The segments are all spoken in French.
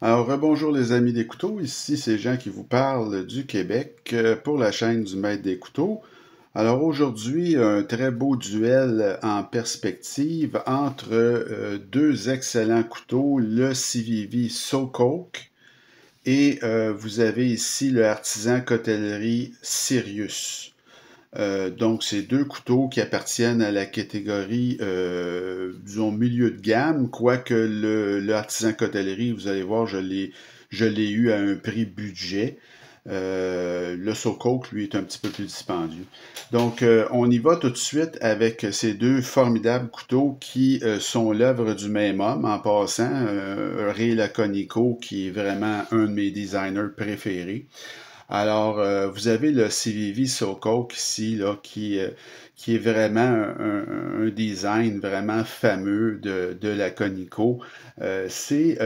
Alors, rebonjour les amis des couteaux, ici c'est Jean qui vous parle du Québec pour la chaîne du Maître des couteaux. Alors aujourd'hui, un très beau duel en perspective entre deux excellents couteaux, le CVV SoCoke et vous avez ici le artisan cotellerie Sirius. Donc, c'est deux couteaux qui appartiennent à la catégorie, disons, milieu de gamme, quoique le artisan cotellerie, vous allez voir, je l'ai eu à un prix budget. Le Socoke, lui, est un petit peu plus dispendieux. Donc, on y va tout de suite avec ces deux formidables couteaux qui sont l'œuvre du même homme, en passant, Ray Laconico, qui est vraiment un de mes designers préférés. Alors, vous avez le CVV SoCoke ici, là, qui est vraiment un design vraiment fameux de la Conico. C'est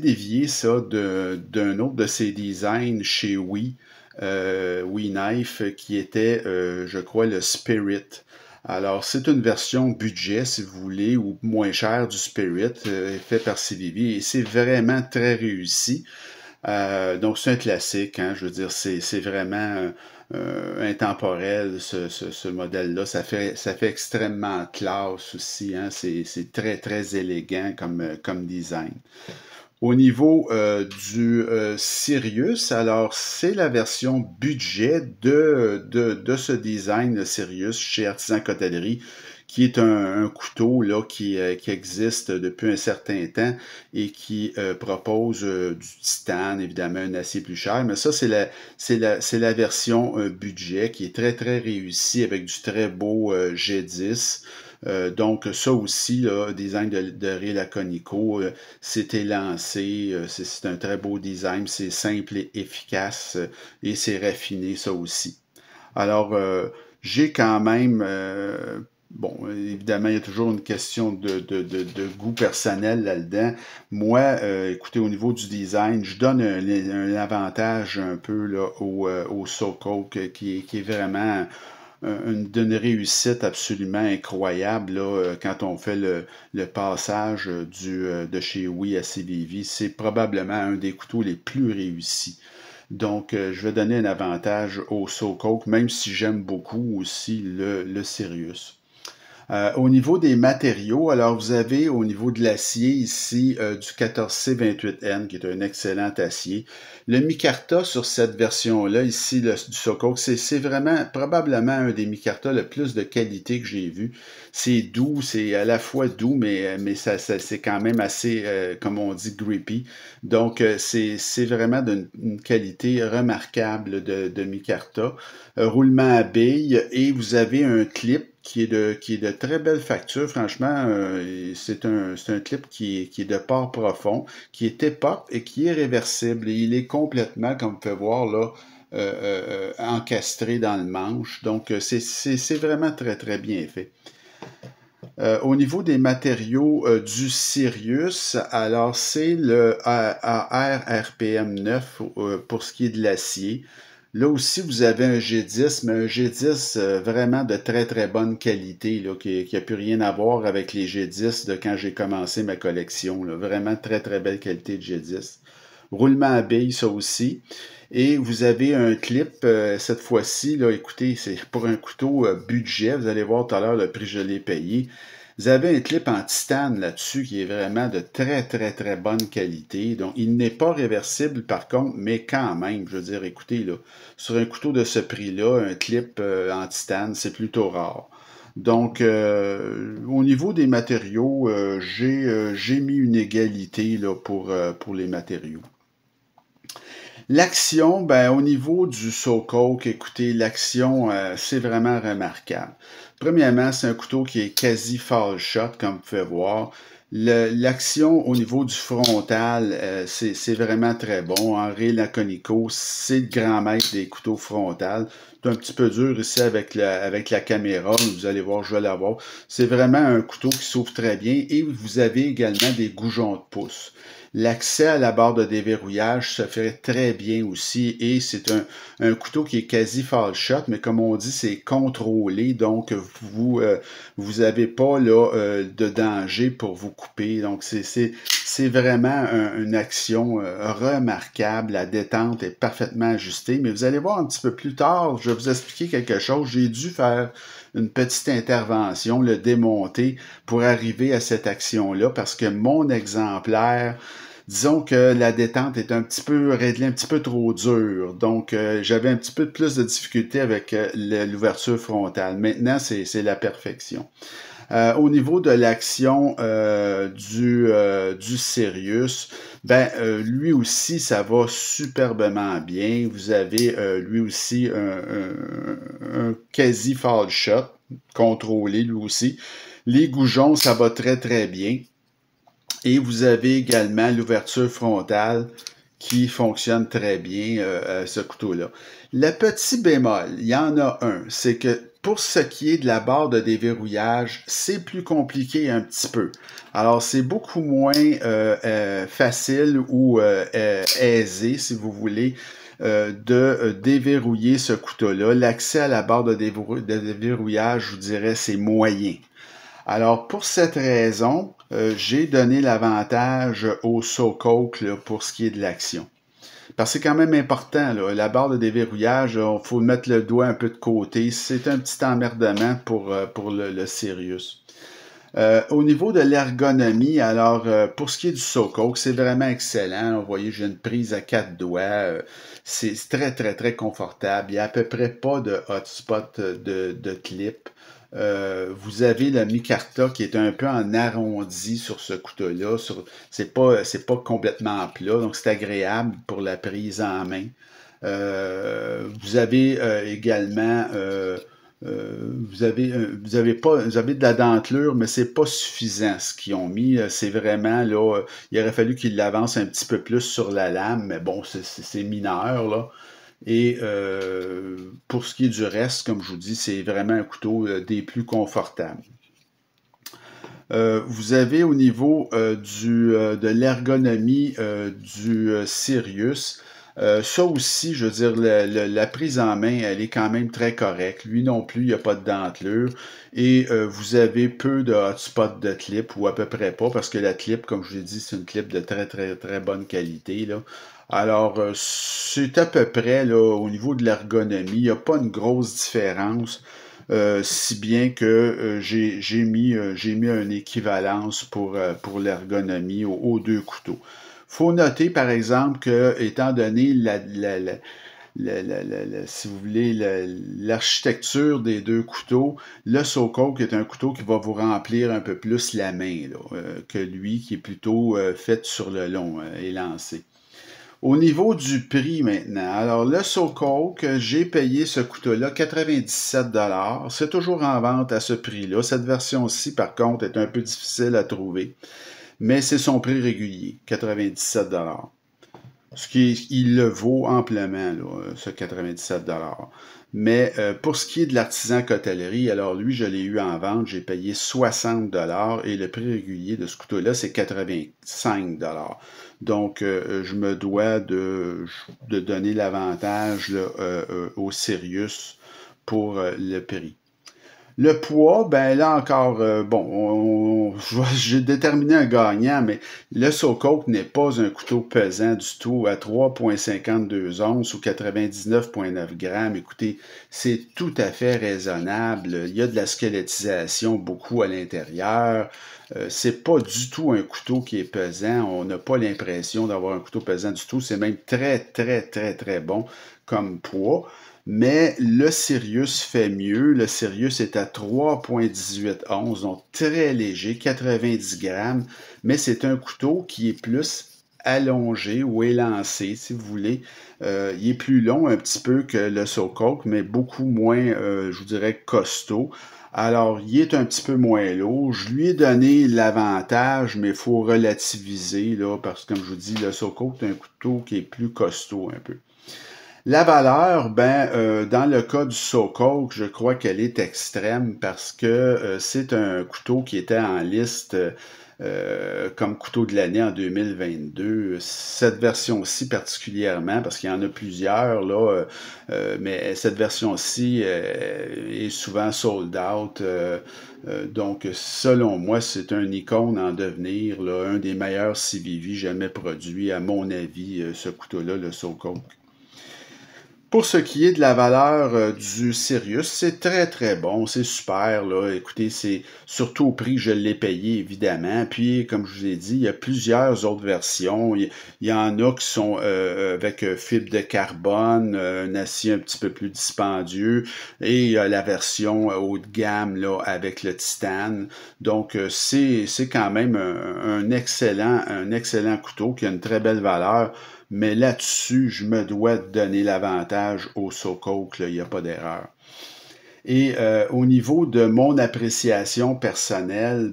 dévié, ça, d'un autre de ses designs chez Wii Knife, qui était, je crois, le Spirit. Alors, c'est une version budget, si vous voulez, ou moins chère du Spirit, fait par CVV, et c'est vraiment très réussi. Donc, c'est un classique, hein, je veux dire, c'est vraiment intemporel, ce modèle-là. Ça fait extrêmement classe aussi, hein, c'est très, très élégant comme design. Au niveau du Sirius, alors c'est la version budget de ce design de Sirius chez Artisan Cotellerie, qui est un couteau là, qui existe depuis un certain temps et qui propose du titane, évidemment un acier plus cher, mais ça c'est la version budget qui est très très réussie avec du très beau G10. Donc ça aussi, là, design de Ray Laconico, c'était lancé, c'est un très beau design, c'est simple et efficace et c'est raffiné ça aussi. Alors, j'ai quand même, bon, évidemment, il y a toujours une question de goût personnel là-dedans. Moi, écoutez, au niveau du design, je donne un avantage un peu là, au SoCoke qui est vraiment d'une réussite absolument incroyable là, quand on fait le passage de chez Wii à CVV. C'est probablement un des couteaux les plus réussis. Donc, je vais donner un avantage au SoCoke, même si j'aime beaucoup aussi le Sirius. Au niveau des matériaux, alors vous avez au niveau de l'acier ici du 14C28N, qui est un excellent acier. Le micarta sur cette version-là, ici du Socoke, c'est vraiment probablement un des micarta le plus de qualité que j'ai vu. C'est doux, c'est à la fois doux, mais c'est quand même assez, comme on dit, grippy. Donc, c'est vraiment d'une qualité remarquable de micarta. Roulement à billes, et vous avez un clip qui est de très belle facture. Franchement, c'est un clip qui est de port profond, qui est époque et qui est réversible. Et il est complètement, comme vous pouvez voir là, encastré dans le manche. Donc, c'est vraiment très, très bien fait. Au niveau des matériaux du Sirius, alors c'est le ARPM9 pour ce qui est de l'acier. Là aussi, vous avez un G10, mais un G10 vraiment de très très bonne qualité, là, qui a plus rien à voir avec les G10 de quand j'ai commencé ma collection. Là. Vraiment très très belle qualité de G10. Roulement à billes, ça aussi. Et vous avez un clip, cette fois-ci, là, écoutez, c'est pour un couteau budget. Vous allez voir tout à l'heure le prix que je l'ai payé. Vous avez un clip en titane là-dessus qui est vraiment de très, très, très bonne qualité. Donc, il n'est pas réversible par contre, mais quand même, je veux dire, écoutez, là, sur un couteau de ce prix-là, un clip en titane, c'est plutôt rare. Donc, au niveau des matériaux, j'ai mis une égalité là, pour les matériaux. L'action, ben, au niveau du SoCoke, écoutez, l'action, c'est vraiment remarquable. Premièrement, c'est un couteau qui est quasi fall shot, comme vous pouvez voir. L'action au niveau du frontal, c'est vraiment très bon. Henri Laconico, c'est le grand maître des couteaux frontales. C'est un petit peu dur ici avec la caméra, mais vous allez voir, je vais l'avoir. C'est vraiment un couteau qui s'ouvre très bien et vous avez également des goujons de pouce. L'accès à la barre de déverrouillage se fait très bien aussi et c'est un couteau qui est quasi fall shot, mais comme on dit, c'est contrôlé, donc vous avez pas là de danger pour vous couper. Donc c'est vraiment une action remarquable. La détente est parfaitement ajustée, mais vous allez voir un petit peu plus tard, je vais vous expliquer quelque chose. J'ai dû faire une petite intervention, le démonter pour arriver à cette action-là parce que mon exemplaire, disons que la détente est un petit peu réglée, un petit peu trop dure. Donc, j'avais un petit peu plus de difficulté avec l'ouverture frontale. Maintenant, c'est la perfection. Au niveau de l'action du Sirius, ben lui aussi ça va superbement bien. Vous avez lui aussi un quasi fall shot contrôlé lui aussi. Les goujons ça va très très bien. Et vous avez également l'ouverture frontale qui fonctionne très bien ce couteau-là. Le petit bémol, il y en a un, c'est que pour ce qui est de la barre de déverrouillage, c'est plus compliqué un petit peu. Alors, c'est beaucoup moins facile ou aisé, si vous voulez, de déverrouiller ce couteau-là. L'accès à la barre de déverrouillage, je vous dirais, c'est moyen. Alors, pour cette raison, j'ai donné l'avantage au SoCoke pour ce qui est de l'action. Parce que c'est quand même important, là, la barre de déverrouillage, il faut mettre le doigt un peu de côté. C'est un petit emmerdement pour le Sirius. Au niveau de l'ergonomie, alors pour ce qui est du SoCoke, c'est vraiment excellent. Vous voyez, j'ai une prise à 4 doigts. C'est très, très, très confortable. Il n'y a à peu près pas de hotspot de clip. Vous avez le micarta qui est un peu en arrondi sur ce couteau-là. C'est pas complètement plat, donc c'est agréable pour la prise en main. Vous avez également vous avez de la dentelure, mais c'est pas suffisant ce qu'ils ont mis. C'est vraiment là, il aurait fallu qu'ils l'avancent un petit peu plus sur la lame, mais bon, c'est mineur là. Et pour ce qui est du reste, comme je vous dis, c'est vraiment un couteau des plus confortables. Vous avez au niveau de l'ergonomie du Sirius, ça aussi, je veux dire, la prise en main, elle est quand même très correcte. Lui non plus, il n'y a pas de dentelure. Et vous avez peu de hotspot de clip, ou à peu près pas, parce que la clip, comme je vous l'ai dit, c'est une clip de très, très, très bonne qualité, là. Alors, c'est à peu près, là, au niveau de l'ergonomie, il n'y a pas une grosse différence. Si bien que j'ai mis une équivalence pour l'ergonomie aux deux couteaux. Faut noter, par exemple, que, étant donné si vous voulez, l'architecture des deux couteaux, le SoCoke est un couteau qui va vous remplir un peu plus la main là, que lui, qui est plutôt fait sur le long et lancé. Au niveau du prix maintenant, alors le SoCoke, j'ai payé ce couteau-là 97 $. C'est toujours en vente à ce prix-là. Cette version-ci, par contre, est un peu difficile à trouver, mais c'est son prix régulier, 97 $. Il le vaut amplement, là, ce 97 $. Mais pour ce qui est de l'artisan cotellerie, alors lui, je l'ai eu en vente, j'ai payé 60 $ et le prix régulier de ce couteau-là, c'est 85 $. Donc, je me dois de donner l'avantage au Sirius pour le prix. Le poids, ben là encore, bon, j'ai déterminé un gagnant, mais le SoCoke n'est pas un couteau pesant du tout à 3,52 onces ou 99,9 grammes. Écoutez, c'est tout à fait raisonnable. Il y a de la squelettisation beaucoup à l'intérieur. C'est pas du tout un couteau qui est pesant. On n'a pas l'impression d'avoir un couteau pesant du tout. C'est même très, très, très, très bon comme poids. Mais le Sirius fait mieux. Le Sirius est à 3,18 onces, donc très léger, 90 grammes. Mais c'est un couteau qui est plus allongé ou élancé, si vous voulez. Il est plus long un petit peu que le SoCoke, mais beaucoup moins, je vous dirais, costaud. Alors, il est un petit peu moins lourd. Je lui ai donné l'avantage, mais il faut relativiser, là, parce que, comme je vous dis, le SoCoke est un couteau qui est plus costaud un peu. La valeur, dans le cas du SoCoke, je crois qu'elle est extrême parce que c'est un couteau qui était en liste comme couteau de l'année en 2022. Cette version-ci particulièrement, parce qu'il y en a plusieurs, là, mais cette version-ci est souvent sold out. Donc, selon moi, c'est un icône en devenir, là, un des meilleurs CVV jamais produits, à mon avis, ce couteau-là, le SoCoke. Pour ce qui est de la valeur du Sirius, c'est très très bon, c'est super là. Écoutez, c'est surtout au prix que je l'ai payé évidemment. Puis comme je vous ai dit, il y a plusieurs autres versions. Il y en a qui sont avec fibre de carbone, un acier un petit peu plus dispendieux, et il y a la version haut de gamme là avec le titane. Donc c'est quand même un excellent couteau qui a une très belle valeur. Mais là-dessus, je me dois de donner l'avantage au SoCoke, il n'y a pas d'erreur. Et au niveau de mon appréciation personnelle,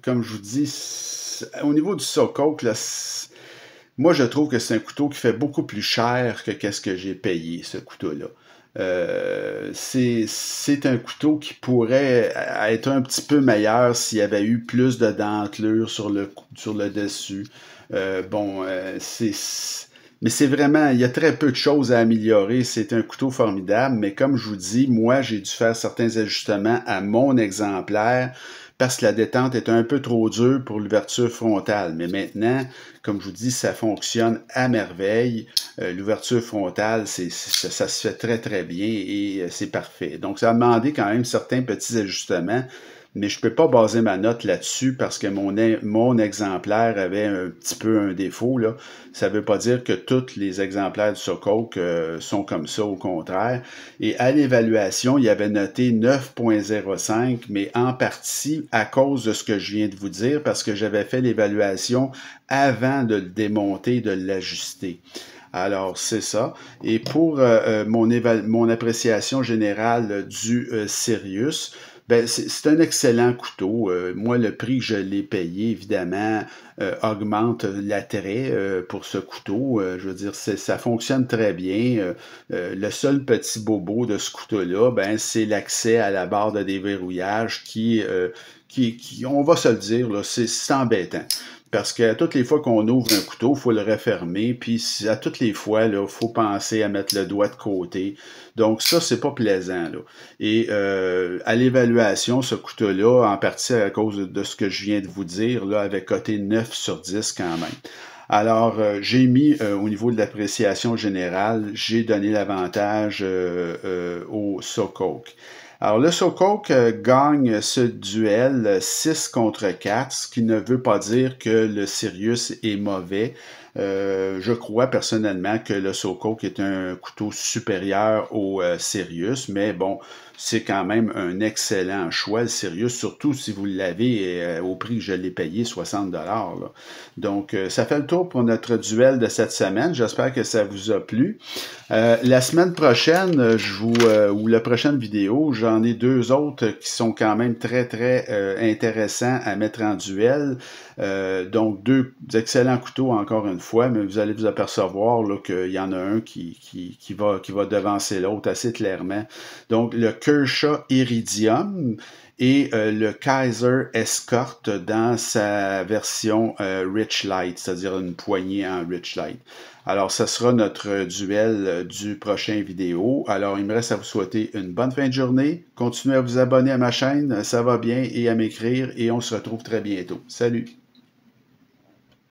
comme je vous dis, au niveau du SoCoke, là, moi je trouve que c'est un couteau qui fait beaucoup plus cher que qu'est-ce que j'ai payé, ce couteau-là. C'est un couteau qui pourrait être un petit peu meilleur s'il y avait eu plus de dentelure sur le dessus. Mais c'est vraiment, il y a très peu de choses à améliorer. C'est un couteau formidable, mais comme je vous dis, moi, j'ai dû faire certains ajustements à mon exemplaire parce que la détente est un peu trop dure pour l'ouverture frontale. Mais maintenant, comme je vous dis, ça fonctionne à merveille. L'ouverture frontale, ça se fait très, très bien et c'est parfait. Donc, ça a demandé quand même certains petits ajustements. Mais je ne peux pas baser ma note là-dessus parce que mon exemplaire avait un petit peu un défaut, là. Ça ne veut pas dire que tous les exemplaires du SoCoke sont comme ça, au contraire. Et à l'évaluation, il avait noté 9.05, mais en partie à cause de ce que je viens de vous dire, parce que j'avais fait l'évaluation avant de le démonter, de l'ajuster. Alors, c'est ça. Et pour mon appréciation générale du Sirius, c'est un excellent couteau. Moi, le prix que je l'ai payé, évidemment, augmente l'attrait pour ce couteau. Je veux dire, ça fonctionne très bien. Le seul petit bobo de ce couteau-là, c'est l'accès à la barre de déverrouillage qui, on va se le dire, là, c'est embêtant. Parce qu'à toutes les fois qu'on ouvre un couteau, il faut le refermer, puis à toutes les fois, il faut penser à mettre le doigt de côté. Donc ça, c'est pas plaisant, là. Et à l'évaluation, ce couteau-là, en partie à cause de ce que je viens de vous dire, là, avait coté 9 sur 10 quand même. Alors, j'ai mis, au niveau de l'appréciation générale, j'ai donné l'avantage au SoCoke. Alors, le SoCoke gagne ce duel 6 contre 4, ce qui ne veut pas dire que le Sirius est mauvais. Je crois personnellement que le SoCoke est un couteau supérieur au Sirius, mais bon, c'est quand même un excellent choix, le Sirius, surtout si vous l'avez au prix que je l'ai payé, 60 $. Donc, ça fait le tour pour notre duel de cette semaine. J'espère que ça vous a plu. La semaine prochaine, ou la prochaine vidéo, j'en ai deux autres qui sont quand même très, très intéressants à mettre en duel. Donc, deux excellents couteaux, encore une fois, mais vous allez vous apercevoir qu'il y en a un qui va devancer l'autre assez clairement. Donc, le Kershaw Iridium et le Kaiser Escort dans sa version Rich Light, c'est-à-dire une poignée en Rich Light. Alors, ce sera notre duel du prochain vidéo. Alors, il me reste à vous souhaiter une bonne fin de journée. Continuez à vous abonner à ma chaîne, ça va bien, et à m'écrire, et on se retrouve très bientôt. Salut!